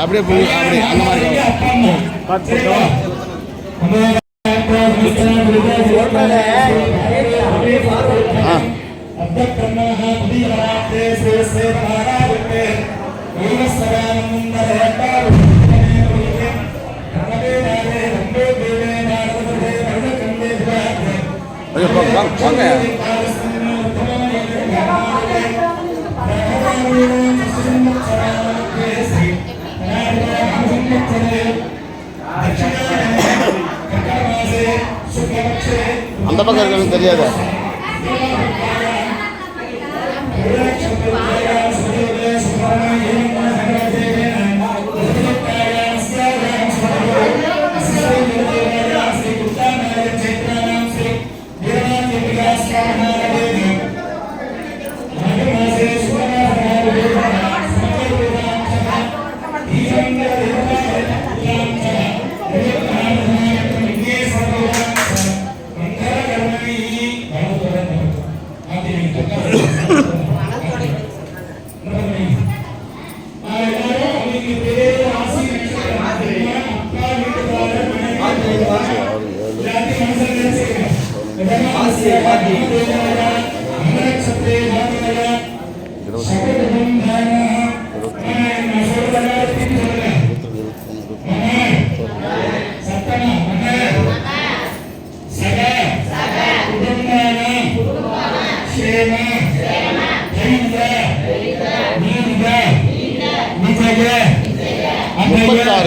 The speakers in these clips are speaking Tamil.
அப்படியே அப்படி அந்த மாதிரி வாங்க. அந்த பக்கம் இருக்கிறது தெரியாது.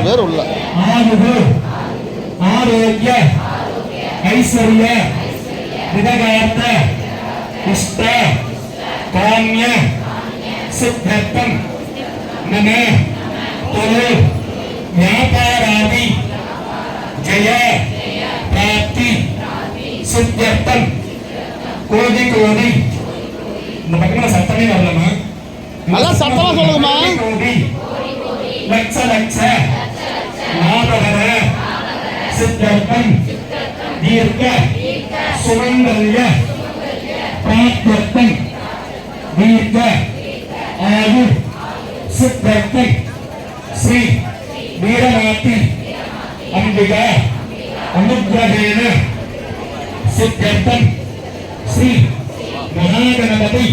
பேர் உள்ள ஆரோக்கிய ஐஸ்வர்ய விதகார்த்த இஷ்ட காமிய சித்தர்த்தம் மன தொழில் வியாபாராதி ஜெய பிராப்தி சித்தர்த்தம் கோடி கோடி. இந்த பக்கத்துல சத்தமே வரலமா, நல்லா சத்தமா சொல்லுங்கம்மா. கோடி லட்ச லட்ச லாபகர சித்தர்த்தம் தீர்க்க சுமங்கல்ய பிராப்தர்த்தம் தீர்க்க ஆயு சித்தர்த்தம் ஸ்ரீ வீரநாத்தி அம்பிகா அனுக்கிரகேன சித்தர்த்தம் ஸ்ரீ மகாகணபதி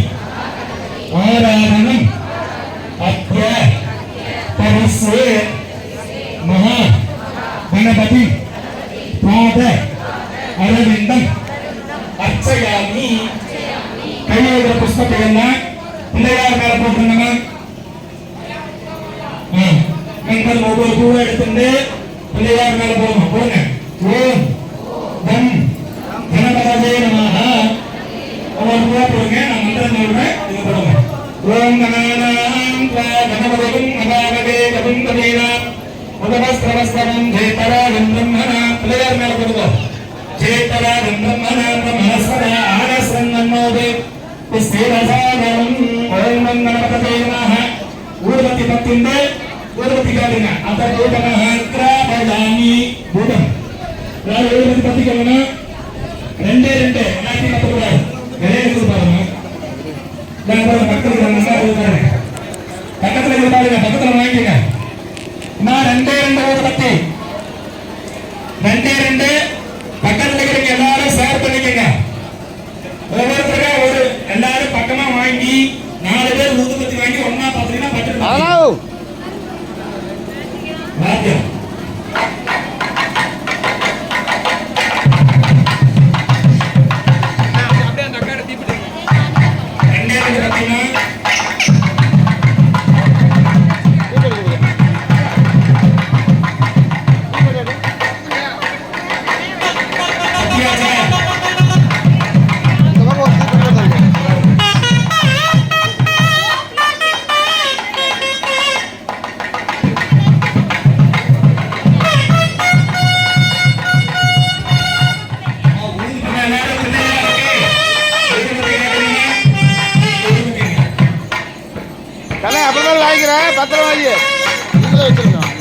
ஆராதனம் அத்ய பரிசே மகா கணபதி பாத அரவிந்தம் அர்ச்சயாமி. கையோட புஷ்பத்தை எல்லாம் பிள்ளையார் மேல போட்டுருங்க. நீங்கள் ஒவ்வொரு பூவை எடுத்துட்டு பிள்ளையார் மேல போடணும். போங்க. ஓம் தம் கணபதே நமஹ. ஒவ்வொரு பூவா போடுங்க. நான் மந்திரம் சொல்றேன், நீங்க போடுங்க. ஓம் கணானாம் கணபதிம் மகாகவே கவிம் கவீனா முதமஸ்திரவஸ்திரம் ஜெயதராஜம் பிரம்மணா. பிள்ளையார் மேல போடுங்க. ஜெயதராஜம் பிரம்மணா பிரம்மஸ்வர ஆனஸ்ரம் நன்னோதே ஸ்ரீரசாதனம். ஓம் கணபதே நமஹ. ஊர்வத்தி பத்திண்டு ஊர்வத்தி காட்டுங்க. அத பூதமஹ கிராபயாமி பூதம். நான் ஊர்வத்தி பத்தி சொல்லணும். ரெண்டே ரெண்டு எல்லாத்தையும் கத்துக்கூடாது. நிறைய பாருங்க. பக்கத்துல பாருங்க, பக்கத்துல வாங்கிக்கங்க. நான் ரெண்டே ரெண்டு ஊர்வத்தி, ரெண்டே ரெண்டு பக்கத்துல இருக்கிற எல்லாரும் ஷேர் பண்ணிக்கங்க. ஒவ்வொருத்தருக்கா ஒரு எல்லாரும் பக்கமா வாங்கி 4 பேர் ஊதுபத்தி வாங்கி ஒன்னா பாத்தீங்கன்னா பட்டு வாத்தியம். அப்புறம் வாங்கிக்கிறேன். பத்திரம் வாங்கி வச்சிருக்கோம்.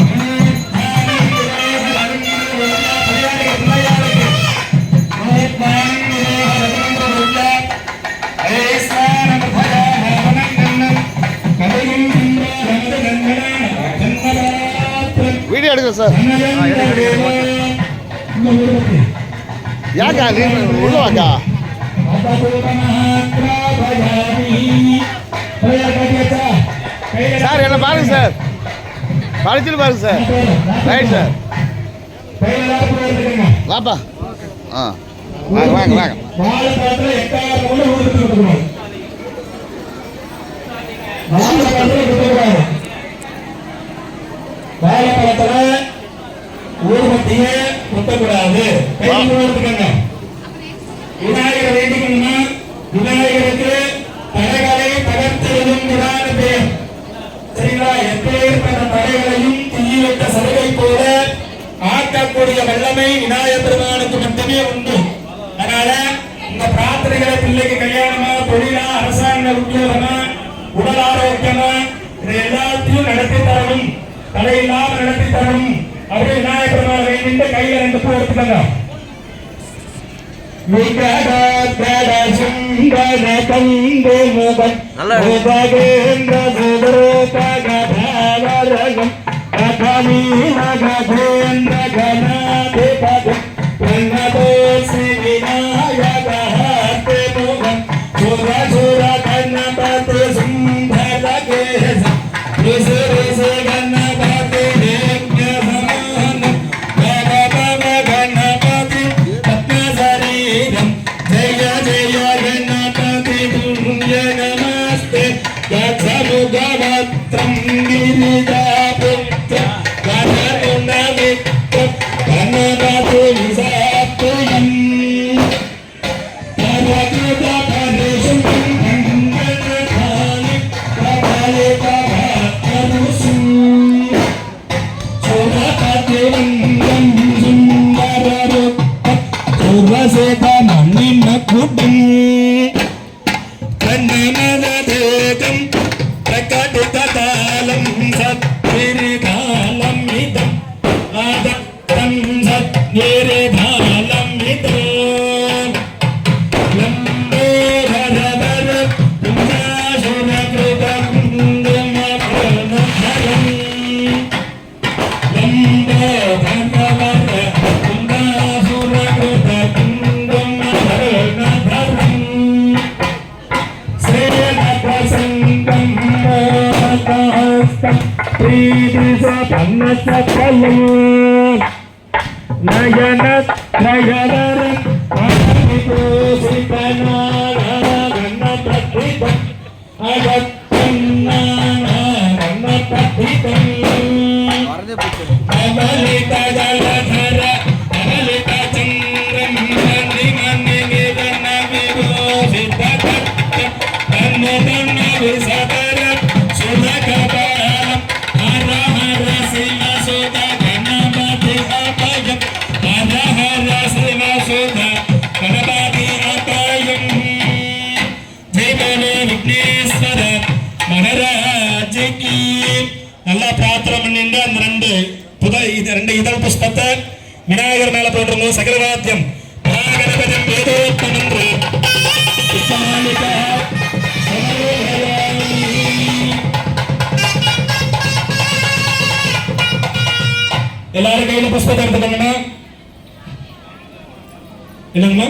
கதையும் வீடியோ எடுக்கிறேன் சார். யாக்கா நீ உள்ளவாக்கா சார் என்ன பாருங்க சார், படிச்சுட்டு பாருங்க சார். ரைட் சார், வாப்பா. ஆ வாங்க வாங்க வாங்க. வாழைப்பழத்துல ஊர்வத்திய குத்தக்கூடாது. விநாயகர் வேண்டிக்கணும்னா விநாயகருக்கு தடைகளை தகர்த்தெழுதும் நிதான பெயர். சரிங்களா? எப்பேற்பட்ட தடைகளையும் தீயிட்ட சலுகை போல ஆக்கக்கூடிய வல்லமை விநாயகர் பெருமானுக்கு மட்டுமே உண்டு. அதனால இந்த பிரார்த்தனைகளை பிள்ளைக்கு கல்யாணமா, தொழிலா, அரசாங்க உத்தியோகமா, உடல் ஆரோக்கியமா, இதை எல்லாத்தையும் நடத்தி தரணும், தடையில்லாம நடத்தி தரணும். அப்படியே விநாயகர் பெருமாள் வேண்டிட்டு கையில 2 பூ எடுத்துக்கங்க. நல்லா பிரார்த்தனை பண்ணிட்டு அந்த 2 இதழ் புஷ்பத்தை விநாயகர் மேல போட்டுருந்தோம். சகலவாத்தியம் மகாகணபதியம் வேதோத்தமன்று எல்லாரும் கையில புஷ்பத்தை எடுத்துக்கோங்கண்ணா. என்னங்கம்மா?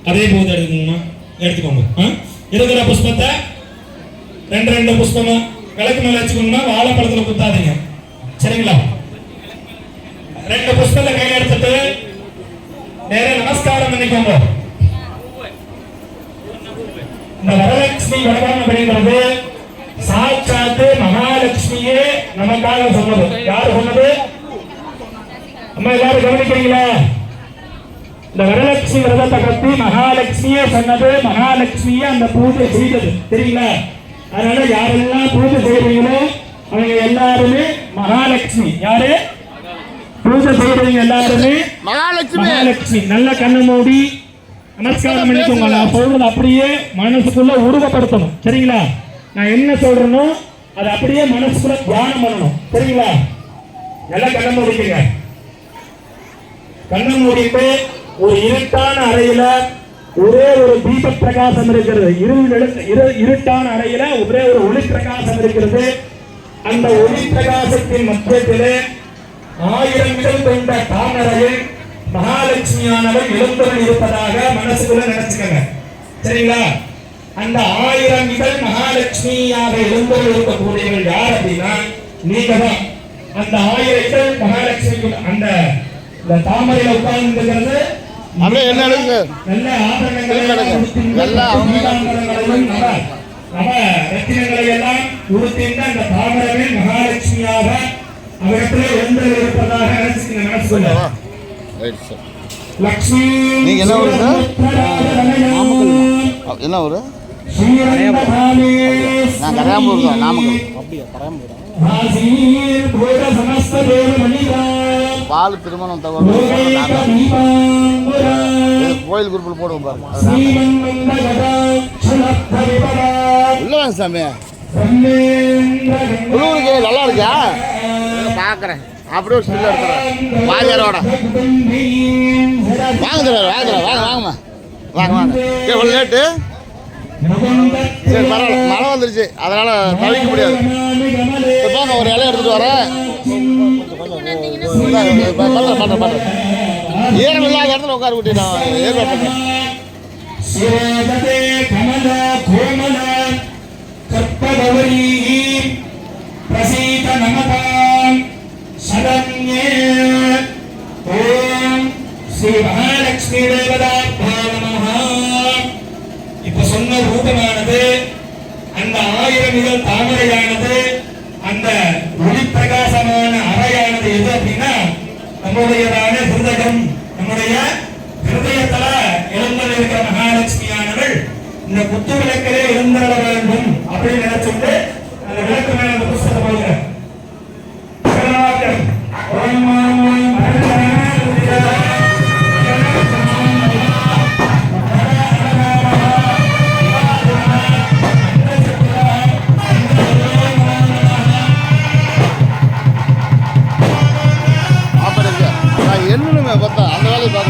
அதே போது எடுத்துக்கோங்கம்மா, எடுத்துக்கோங்க. இருக்கிற புஷ்பத்தை 2 புஷ்பமா விளக்கு மேல வச்சுக்கோங்கம்மா. வாழைப்பழத்துல குத்தாதீங்க, சரிங்களா? 2 புஷ்பத்தை கையில எடுத்துட்டு நேர நமஸ்காரம் பண்ணிக்கோங்க. இந்த வரலட்சுமி வடகாம அப்படிங்கிறது சாட்சாத்து மகாலட்சுமியே நமக்காக சொன்னது. யாரு சொன்னது? அம்மா எல்லாரும் கவனிக்கிறீங்களா? இந்த வரலட்சுமி விரதத்தை பத்தி மகாலட்சுமியே சொன்னது, மகாலட்சுமியே அந்த பூஜை செய்தது, தெரியுங்களா? அதனால யாரெல்லாம் பூஜை செய்யறீங்களோ அவங்க எல்லாருமே மகாலட்சுமி. யாரு பூஜை செய்யறீங்க? எல்லாருமே மகாலட்சுமி. நல்ல கண்ணை மூடி நமஸ்காரம் பண்ணிக்கோங்க. நான் சொல்றது அப்படியே மனசுக்குள்ள உருவப்படுத்தணும், சரிங்களா? நான் என்ன சொல்றேனோ அதை அப்படியே மனசுக்குள்ள தியானம் பண்ணணும், சரிங்களா? நல்லா கண்ணை மூடிக்கங்க. கண்ணை மூடிட்டு ஒரு இருட்டான அறையில ஒரே ஒரு தீப பிரகாசம் இருக்கிறது. இருட்டான அறையில ஒரே ஒரு ஒளி பிரகாசம் இருக்கிறது. அந்த ஒளி பிரகாசத்தின் மத்தியத்திலே 1000 இதழ் கொண்ட தாமரையில் மகாலட்சுமியானவள் எழுந்தருள் இருப்பதாக மனசுக்குள்ள நினைச்சுக்கங்க. சரிங்களா? அந்த 1000 இதழ் மகாலட்சுமியாக எழுந்தருள் இருக்கக்கூடியவர்கள் யார் அப்படின்னா நீங்க தான். அந்த 1000 இதழ் மகாலட்சுமி அந்த தாமரையில உட்கார்ந்து அப்படியே என்ன எடுங்க நல்ல ஆபரணங்களை நல்லா ரத்தினங்களை எல்லாம் உடுத்தின்ற அந்த தாமரை மகாலட்சுமியாக அவரிடத்திலே எழுந்தருள் இருப்பதாக நினைச்சுக்கங்க. லட்சுமி நீங்க என்ன ஊரு சார்? என்ன ஊரு? நான் கரையாம்பூர் தான், நாமக்கல். பால் திருமணம் தகவல் கோயில் குரூப்பில் போடுவோம் பாருங்க. உள்ள வாங்க சாமி. உள்ளூருக்கு நல்லா இருக்கா? பார்க்குறேன். அப்படியே ஒரு ஸ்டில் எடுத்துறேன் வாஜாரோட. வாங்க தர வாங்க வாங்கம்மா வாங்க வாங்க. எவ்வளோ லேட்டு? சரி பரவாயில்ல, மழை வந்துருச்சு அதனால தவிக்க முடியாது. இப்போ நான் ஒரு இலையை எடுத்துட்டு வரேன். பண்ணுறேன் ஈரம் இல்லாத இடத்துல உட்கார விட்டு நான் ஏற்பாடு பண்ணுறேன். ஸ்ரீ மகாலட்சுமி தேவதாப்தே நமஹ. இப்ப சொன்ன ரூபமானது அந்த 1000 இதழ் தாமரையானது அந்த ஒளி பிரகாசமான அறையானது எது அப்படின்னா நம்முடையதான ஹிருதயம். நம்முடைய ஹிருதயத்துல எழுந்தருள் இருக்கிற மகாலட்சுமியானவள் இந்த குத்து விளக்கிலே எழுந்தருள வேண்டும் அப்படின்னு நினைச்சுட்டு அந்த விளக்கு மேல அந்த புஸ்தகம் போடுகிறேன். என்னன்னு பார்த்தா அந்த வேலையை பார்க்க